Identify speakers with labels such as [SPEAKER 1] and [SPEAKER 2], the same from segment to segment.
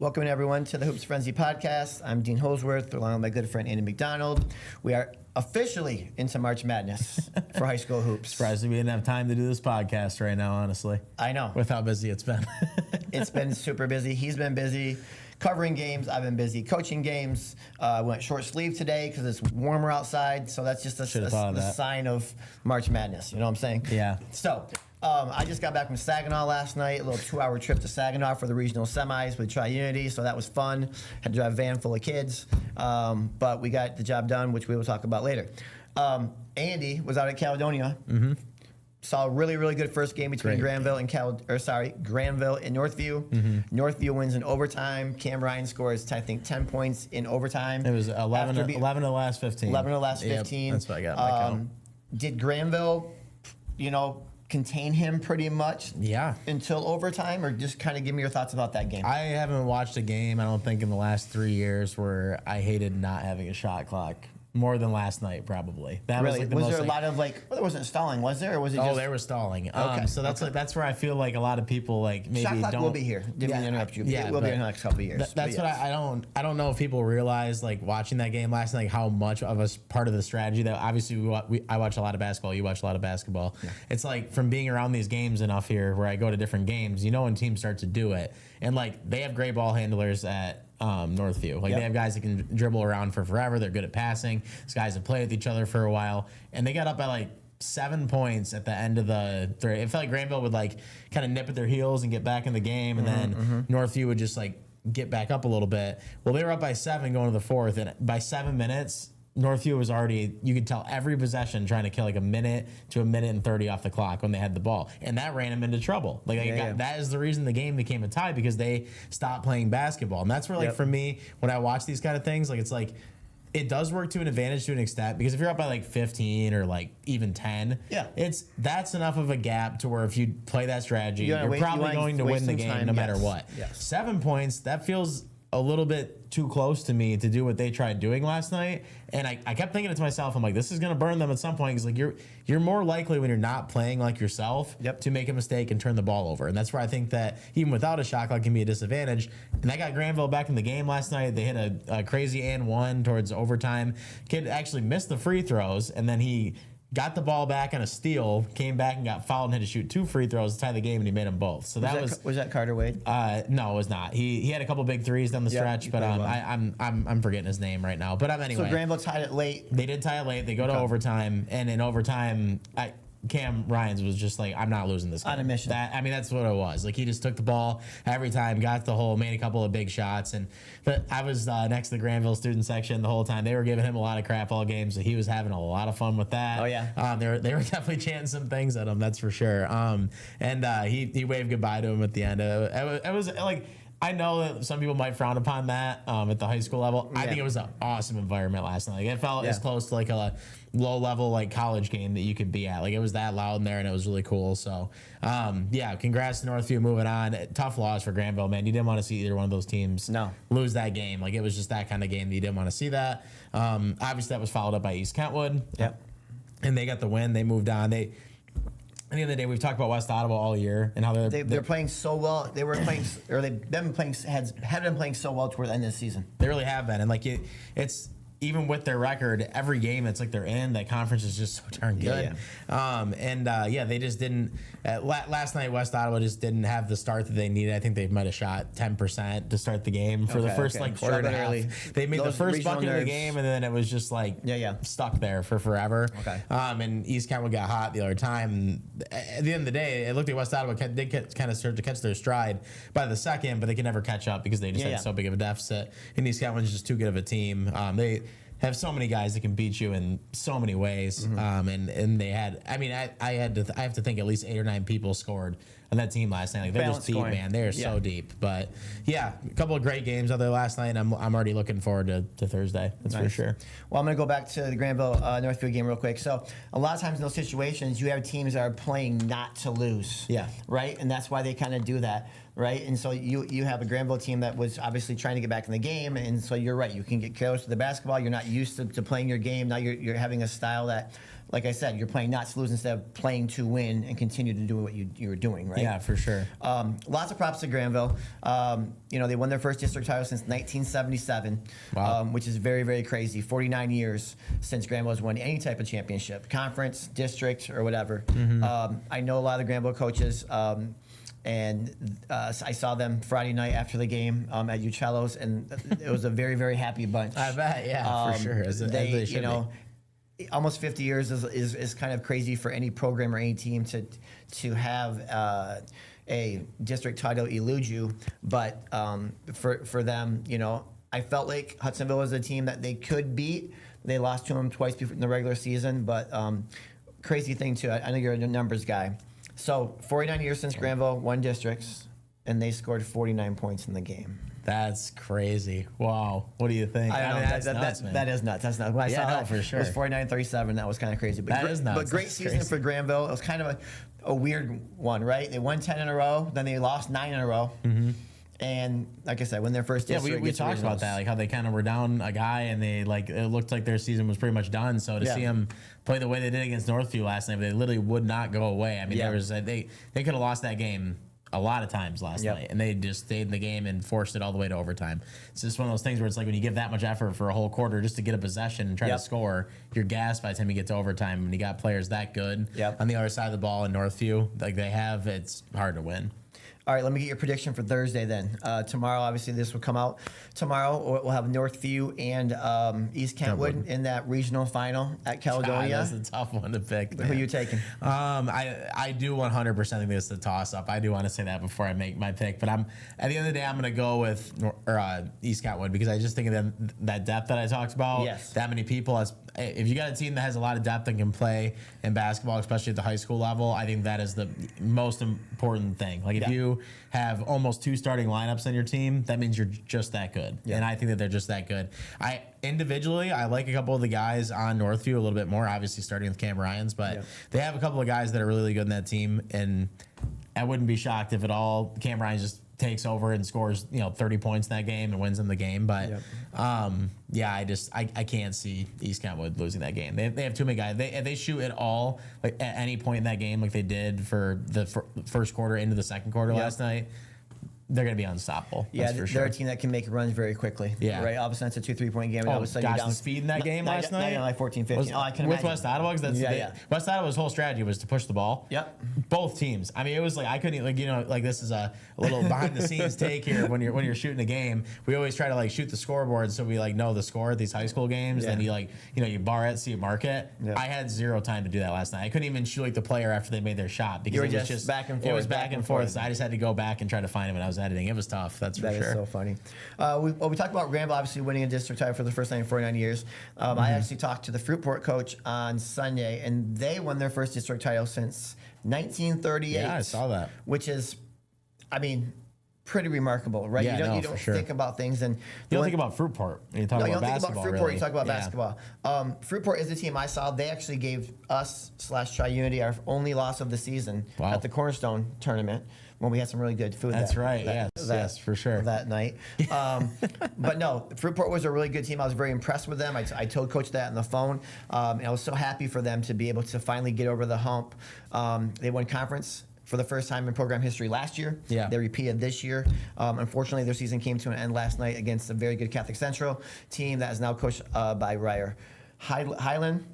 [SPEAKER 1] Welcome everyone to the Hoops Frenzy podcast. I'm Dean Holzwarth, along with my good friend Andy McDonald. We are officially into March Madness for high school hoops.
[SPEAKER 2] Surprised we didn't have time to do this podcast right now, honestly.
[SPEAKER 1] I know.
[SPEAKER 2] With how busy it's been.
[SPEAKER 1] It's been super busy. He's been busy covering games. I've been busy coaching games. Went short sleeve today because it's warmer outside. So that's just a sign of March Madness. You know what I'm saying?
[SPEAKER 2] Yeah.
[SPEAKER 1] So I just got back from Saginaw last night, a little 2-hour trip to Saginaw for the regional semis with Tri-Unity, so that was fun. Had to drive a van full of kids, but we got the job done, which we will talk about later. Andy was out at Caledonia. Mm-hmm. Saw a really, really good first game between Granville and Granville and Northview. Mm-hmm. Northview wins in overtime. Cam Ryan scores, I think, 10 points in overtime.
[SPEAKER 2] It was 11 of the last 15.
[SPEAKER 1] 11 of the last 15.
[SPEAKER 2] Yep, that's what I got in my count.
[SPEAKER 1] Did Granville, contain him pretty much until overtime, or just kind of give me your thoughts about that game?
[SPEAKER 2] I haven't watched a game, I don't think, in the last 3 years where I hated not having a shot clock. More than last night, probably. That
[SPEAKER 1] really?
[SPEAKER 2] Was
[SPEAKER 1] there a lot of there wasn't stalling, was there? Or was it just...
[SPEAKER 2] Oh, they were stalling.
[SPEAKER 1] Okay.
[SPEAKER 2] So that's where I feel like a lot of people maybe
[SPEAKER 1] shot clock
[SPEAKER 2] don't.
[SPEAKER 1] will be here. Didn't interrupt you. Yeah, it will be in the next couple of years.
[SPEAKER 2] That's what I don't know if people realize, watching that game last night, how much of a part of the strategy that obviously I watch a lot of basketball. You watch a lot of basketball. Yeah. It's like from being around these games enough here, where I go to different games, when teams start to do it, and they have great ball handlers at Northview. They have guys that can dribble around for forever. They're good at passing. These guys have played with each other for a while, and they got up by 7 points at the end of the third. It felt like Granville would kind of nip at their heels and get back in the game, and then Northview would just get back up a little bit. Well, they were up by 7 going to the fourth, and by 7 minutes, Northview was already, you could tell every possession trying to kill a minute to a minute and 30 off the clock when they had the ball. And that ran them into trouble. That is the reason the game became a tie, because they stopped playing basketball. And that's where, for me, when I watch these kind of things, it does work to an advantage to an extent, because if you're up by 15 or even 10, that's enough of a gap to where if you play that strategy, you're probably going to win the game no matter what.
[SPEAKER 1] Yes.
[SPEAKER 2] 7 points, that feels a little bit too close to me to do what they tried doing last night, and I kept thinking it to myself, I'm like, this is going to burn them at some point, because you're more likely when you're not playing like yourself to make a mistake and turn the ball over, and that's where I think that even without a shot clock can be a disadvantage. And I got Granville back in the game last night. They hit a crazy and one towards overtime. Kid actually missed the free throws, and then he got the ball back on a steal, came back and got fouled and had to shoot 2 free throws to tie the game, and he made them both. So
[SPEAKER 1] was that Carter Wade?
[SPEAKER 2] No, it was not. He had a couple big threes down the stretch, but I'm forgetting his name right now. But anyway,
[SPEAKER 1] so Granville tied it late.
[SPEAKER 2] They did tie it late. They go to overtime, and in overtime, Cam Ryans was just I'm not losing this game.
[SPEAKER 1] On a mission.
[SPEAKER 2] That's what it was. He just took the ball every time, got the hole, made a couple of big shots. But I was next to the Granville student section the whole time. They were giving him a lot of crap all game, so he was having a lot of fun with that.
[SPEAKER 1] Oh, yeah.
[SPEAKER 2] They were definitely chanting some things at him, that's for sure. He waved goodbye to him at the end. It was I know that some people might frown upon that at the high school level. I think it was an awesome environment last night. It felt as close to a low-level college game that you could be at. It was that loud in there, and it was really cool. So, congrats to Northview moving on. Tough loss for Granville, man. You didn't want to see either one of those teams lose that game. It was just that kind of game that you didn't want to see that. Obviously, that was followed up by East Kentwood.
[SPEAKER 1] Yep.
[SPEAKER 2] And they got the win. They moved on. At the end of the day, we've talked about West Ottawa all year and how
[SPEAKER 1] they're playing so well. They were playing, or had been playing so well toward the end of the season.
[SPEAKER 2] They really have been, and it's even with their record, every game it's they're in. That conference is just so darn good. They just didn't. Last night, West Ottawa just didn't have the start that they needed. I think they might have shot 10% to start the game for the first quarter and a half. They made the first bucket of the game, and then it was just stuck there for forever.
[SPEAKER 1] Okay.
[SPEAKER 2] And East Kentwood got hot the other time. And at the end of the day, it looked like West Ottawa did kind of start to catch their stride by the second, but they could never catch up because they just had so big of a deficit. And East Kentwood's just too good of a team. They have so many guys that can beat you in so many ways, and they had. I have to think at least 8 or 9 people scored on that team last night. They're just deep, man. They're so deep. But a couple of great games out there last night. I'm already looking forward to Thursday. That's for sure.
[SPEAKER 1] Well, I'm gonna go back to the Granville Northfield game real quick. So a lot of times in those situations, you have teams that are playing not to lose.
[SPEAKER 2] Yeah.
[SPEAKER 1] Right, and that's why they kind of do that. Right, and so you have a Granville team that was obviously trying to get back in the game, and so you're right. You can get careless with the basketball. You're not used to playing your game. Now you're having a style that like I said, you're playing not to lose instead of playing to win and continue to do what you were doing, right?
[SPEAKER 2] Yeah, for sure.
[SPEAKER 1] Lots of props to Granville. They won their first district title since 1977,
[SPEAKER 2] Wow.
[SPEAKER 1] which is very, very crazy. 49 years since Granville has won any type of championship, conference, district, or whatever. I know a lot of the Granville coaches. And I saw them Friday night after the game at Uccello's, and it was a very, very happy bunch.
[SPEAKER 2] I bet, yeah, for sure. As they should be.
[SPEAKER 1] Almost 50 years is kind of crazy for any program or any team to have a district title elude you. But for them, I felt like Hudsonville was a team that they could beat. They lost to them twice before in the regular season, but crazy thing too. I know you're a numbers guy. So 49 years since Granville won districts, and they scored 49 points in the game.
[SPEAKER 2] That's crazy. Wow. What do you think?
[SPEAKER 1] I know,
[SPEAKER 2] that's nuts, man.
[SPEAKER 1] That is nuts. That's nuts. When I saw that,
[SPEAKER 2] for sure.
[SPEAKER 1] It was 49-37. That was kind of crazy. But
[SPEAKER 2] that is nuts.
[SPEAKER 1] But great season for Granville. It was kind of a weird one, right? They won 10 in a row, then they lost 9 in a row. And like I said, when their first district,
[SPEAKER 2] we talked about that, like how they kind of were down a guy, and they it looked like their season was pretty much done. So to see them play the way they did against Northview last night, they literally would not go away. I mean, there was they could have lost that game a lot of times last night, and they just stayed in the game and forced it all the way to overtime. It's just one of those things where it's like when you give that much effort for a whole quarter just to get a possession and try to score, you're gassed by the time you get to overtime. When you got players that good on the other side of the ball in Northview, like they have, it's hard to win.
[SPEAKER 1] All right, let me get your prediction for Thursday then. Tomorrow, obviously, this will come out. Tomorrow, we'll have Northview and East Kentwood in that regional final at Caledonia.
[SPEAKER 2] God, that's a tough one to pick. Man.
[SPEAKER 1] Who are you taking?
[SPEAKER 2] I do 100% think this is a toss-up. I do want to say that before I make my pick. But at the end of the day, I'm going to go with East Kentwood because I just think of that depth that I talked about.
[SPEAKER 1] Yes.
[SPEAKER 2] That many people. If you got a team that has a lot of depth and can play in basketball, especially at the high school level, I think that is the most important thing. Like if you have almost 2 starting lineups on your team, that means you're just that good. And I think that they're just that good. Individually, I like a couple of the guys on Northview a little bit more, obviously starting with Cam Ryans, but they have a couple of guys that are really good in that team, and I wouldn't be shocked if at all Cam Ryans just takes over and scores 30 points in that game and wins them the game. But I can't see East Kentwood losing that game. They have too many guys. If they shoot it all like at any point in that game like they did for the first quarter into the second quarter last night, they're going to be unstoppable.
[SPEAKER 1] Yeah,
[SPEAKER 2] for
[SPEAKER 1] they're a team that can make runs very quickly.
[SPEAKER 2] Yeah.
[SPEAKER 1] Right? All of a sudden, it's a 2 3-point game. And all of a sudden,
[SPEAKER 2] the speed in that game last night?
[SPEAKER 1] Like 14-15. I can
[SPEAKER 2] with
[SPEAKER 1] imagine.
[SPEAKER 2] West Ottawa, because West Ottawa's whole strategy was to push the ball.
[SPEAKER 1] Yep.
[SPEAKER 2] Both teams. I mean, it was like I couldn't this is a little behind the scenes take here when you're shooting a game. We always try to shoot the scoreboard so we know the score at these high school games. And you bar it so you mark it. Yep. I had zero time to do that last night. I couldn't even shoot the player after they made their shot because it was just
[SPEAKER 1] back and forth.
[SPEAKER 2] It was back and forth. So I just had to go back and try to find him when I was editing. It was tough. That's for sure.
[SPEAKER 1] That is so funny. We talked about Granville obviously winning a district title for the first time in 49 years. I actually talked to the Fruitport coach on Sunday, and they won their first district title since 1938.
[SPEAKER 2] Yeah, I saw that.
[SPEAKER 1] Which is, pretty remarkable, right?
[SPEAKER 2] Yeah,
[SPEAKER 1] you don't think about things, and
[SPEAKER 2] you don't think about Fruitport when you talk about basketball.
[SPEAKER 1] Think about Fruitport, you talk about basketball. Fruitport is the team I saw. They actually gave us / Tri-Unity our only loss of the season at the Cornerstone tournament when we had some really good food.
[SPEAKER 2] That's right. Yes, for sure.
[SPEAKER 1] That night. But no, Fruitport was a really good team. I was very impressed with them. I told Coach that on the phone. And I was so happy for them to be able to finally get over the hump. They won conference for the first time in program history last year.
[SPEAKER 2] Yeah.
[SPEAKER 1] They repeated this year. Unfortunately, their season came to an end last night against a very good Catholic Central team that is now coached by Ryer Highland.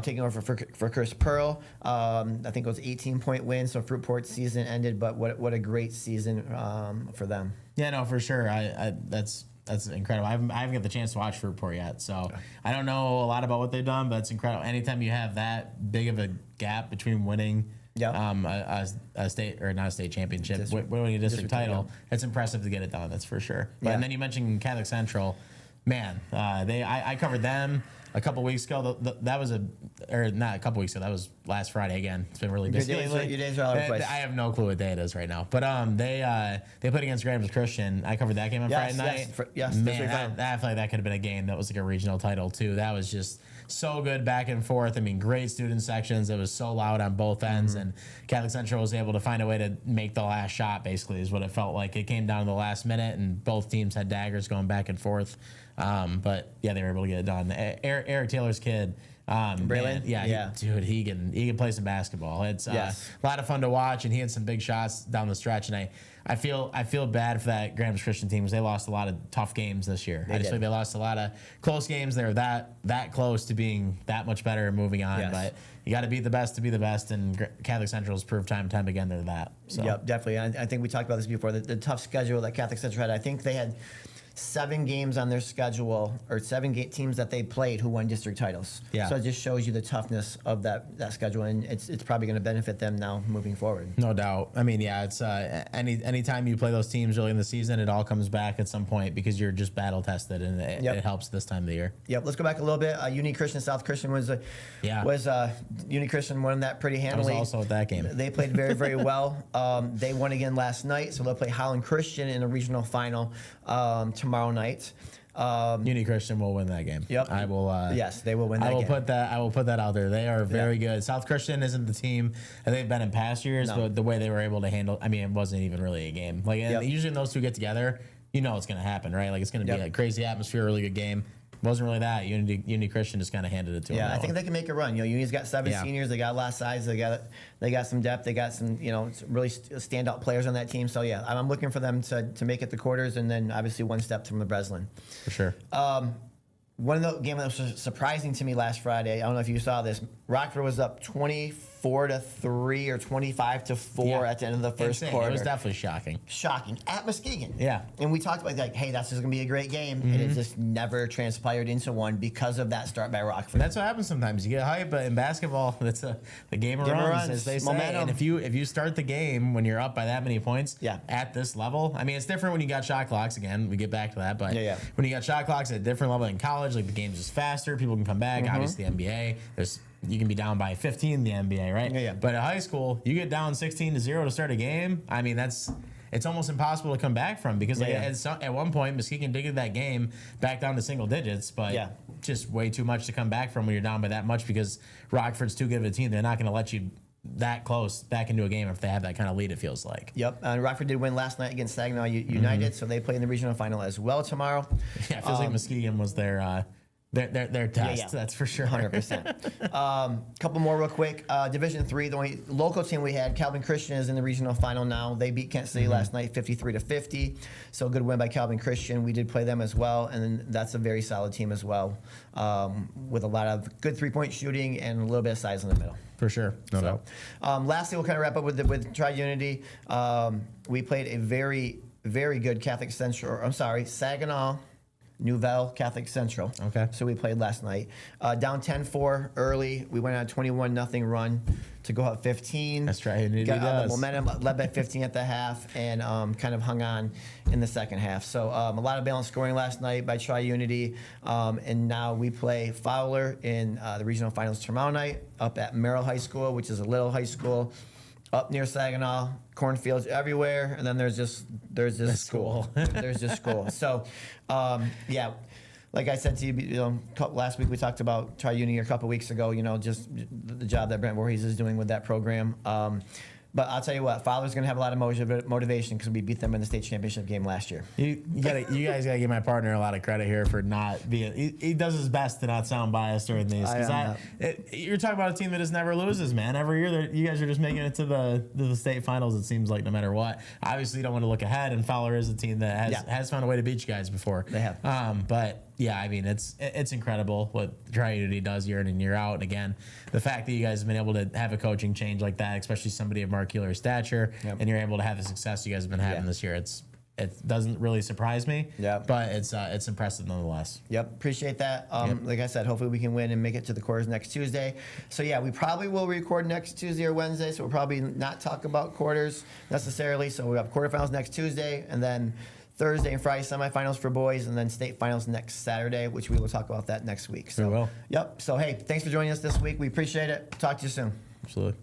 [SPEAKER 1] Taking over for Chris Pearl. I think it was 18-point win, so Fruitport's season ended, but what a great season for them.
[SPEAKER 2] Yeah, no, for sure. That's incredible. I haven't got the chance to watch Fruitport yet, so I don't know a lot about what they've done, but it's incredible. Anytime you have that big of a gap between winning a state, or not a state championship, winning a district title, it's impressive to get it done, that's for sure. But, and then you mentioned Catholic Central. Man, I covered them a couple weeks ago. That was not a couple weeks ago. That was last Friday again. It's been really busy.
[SPEAKER 1] Your days are all over the place.
[SPEAKER 2] I have no clue what day it is right now. But they played against Granville Christian. I covered that game on Friday night. Man, I feel like that could have been a game that was like a regional title too. That was just so good back and forth. I mean, great student sections. It was so loud on both ends, and Catholic Central was able to find a way to make the last shot, basically, is what it felt like. It came down to the last minute, and both teams had daggers going back and forth. But, yeah, they were able to get it done. Eric Taylor's kid,
[SPEAKER 1] Braylon?
[SPEAKER 2] Yeah. Dude, he can play some basketball. It's
[SPEAKER 1] Yes.
[SPEAKER 2] a lot of fun to watch, and he had some big shots down the stretch. And I feel bad for that Graham's Christian team because they lost a lot of tough games this year. I just think they lost a lot of close games. They're that close to being that much better and moving on.
[SPEAKER 1] Yes.
[SPEAKER 2] But you got to beat the best to be the best, and Catholic Central has proved time and time again they're that. So.
[SPEAKER 1] Yep, definitely. I think we talked about this before. The tough schedule that Catholic Central had. I think they had 7 games on their schedule, or 7 teams that they played who won district titles.
[SPEAKER 2] Yeah.
[SPEAKER 1] So it just shows you the toughness of that schedule, and it's probably going to benefit them now moving forward.
[SPEAKER 2] No doubt. I mean, yeah, it's anytime you play those teams early in the season, it all comes back at some point because you're just battle tested, and it helps this time of the year.
[SPEAKER 1] Yep. Let's go back a little bit. Uni Christian, South Christian was Uni Christian won that pretty handily.
[SPEAKER 2] I was also at that game.
[SPEAKER 1] They played very, very well. They won again last night, so they'll play Holland Christian in a regional final tomorrow night.
[SPEAKER 2] Uni Christian will win that game.
[SPEAKER 1] Yep.
[SPEAKER 2] I will.
[SPEAKER 1] Yes, they will win that game.
[SPEAKER 2] I will put that out there. They are very good. South Christian isn't the team that they've been in past years, but the way they were able to handle, I mean, it wasn't even really a game. Like usually when those two get together, you know it's going to happen, right? Like it's going to be a crazy atmosphere, really good game. Wasn't really that. Uni Christian just kind of handed it to them.
[SPEAKER 1] Yeah, I think they can make a run. Uni's got 7 seniors. They got a lot of size. They got some depth. They got some really standout players on that team. So yeah, I'm looking for them to make it the quarters, and then obviously one step from the Breslin.
[SPEAKER 2] For sure.
[SPEAKER 1] One of the games that was surprising to me last Friday, I don't know if you saw this, Rockford was up 24-3 or 25-4 at the end of the first quarter.
[SPEAKER 2] It was definitely shocking.
[SPEAKER 1] Shocking. At Muskegon.
[SPEAKER 2] Yeah.
[SPEAKER 1] And we talked about, like, hey, that's just going to be a great game. And it just never transpired into one because of that start by Rockford.
[SPEAKER 2] And that's what happens sometimes. You get hype, but in basketball, that's the game of runs, as they say.
[SPEAKER 1] Momentum.
[SPEAKER 2] And if you start the game when you're up by that many points at this level, I mean, it's different when you got shot clocks. Again, we get back to that. But when you got shot clocks at a different level in college, like the game's just faster. People can come back. Obviously, the NBA, you can be down by 15 in the NBA, right?
[SPEAKER 1] Yeah.
[SPEAKER 2] But at high school, you get down 16-0 to start a game. I mean, it's almost impossible to come back from because at one point, Muskegon did that game back down to single digits, but just way too much to come back from when you're down by that much because Rockford's too good of a team. They're not going to let you that close back into a game if they have that kind of lead, it feels like.
[SPEAKER 1] Yep. Rockford did win last night against Saginaw United, so they play in the regional final as well tomorrow.
[SPEAKER 2] Yeah, it feels like Muskegon was their test, that's for sure.
[SPEAKER 1] 100%. Couple more real quick. Division III, the only local team we had, Calvin Christian, is in the regional final now. They beat Kent City last night 53-50. So good win by Calvin Christian. We did play them as well, and then that's a very solid team as well, with a lot of good three-point shooting and a little bit of size in the middle.
[SPEAKER 2] For sure. No doubt.
[SPEAKER 1] Lastly, we'll kind of wrap up with Tri-Unity. We played a very, very good Saginaw Nouvelle Catholic Central.
[SPEAKER 2] Okay.
[SPEAKER 1] So we played last night. Down 10-4 early. We went on a 21-0 run to go up 15.
[SPEAKER 2] That's right.
[SPEAKER 1] Got the momentum, led by 15 at the half, and kind of hung on in the second half. So a lot of balanced scoring last night by Tri-Unity. And now we play Fowler in the regional finals tomorrow night up at Merrill High School, which is a little high school up near Saginaw, cornfields everywhere, and then there's just school. There's just school. So, like I said to you, last week we talked about Tri-Uni a couple weeks ago. Just the job that Brent Voorhees is doing with that program. But I'll tell you what, Fowler's going to have a lot of motivation because we beat them in the state championship game last year.
[SPEAKER 2] You guys got to give my partner a lot of credit here for not being. He does his best to not sound biased during these. You're talking about a team that just never loses, man. Every year, you guys are just making it to the state finals. It seems like no matter what. Obviously, you don't want to look ahead, and Fowler is a team that has found a way to beat you guys before.
[SPEAKER 1] They have.
[SPEAKER 2] But yeah, I mean, it's incredible what Tri-Unity does year in and year out. And again, the fact that you guys have been able to have a coaching change like that, especially somebody of Mark Keeler's stature, and you're able to have the success you guys have been having this year, it doesn't really surprise me. But it's impressive nonetheless.
[SPEAKER 1] Appreciate that. Like I said, hopefully we can win and make it to the quarters next Tuesday. So yeah, we probably will record next Tuesday or Wednesday. So we'll probably not talk about quarters necessarily. So we have quarterfinals next Tuesday, and then Thursday and Friday semifinals for boys, and then state finals next Saturday, which we will talk about that next week. So,
[SPEAKER 2] we will.
[SPEAKER 1] So hey, thanks for joining us this week. We appreciate it. Talk to you soon.
[SPEAKER 2] Absolutely.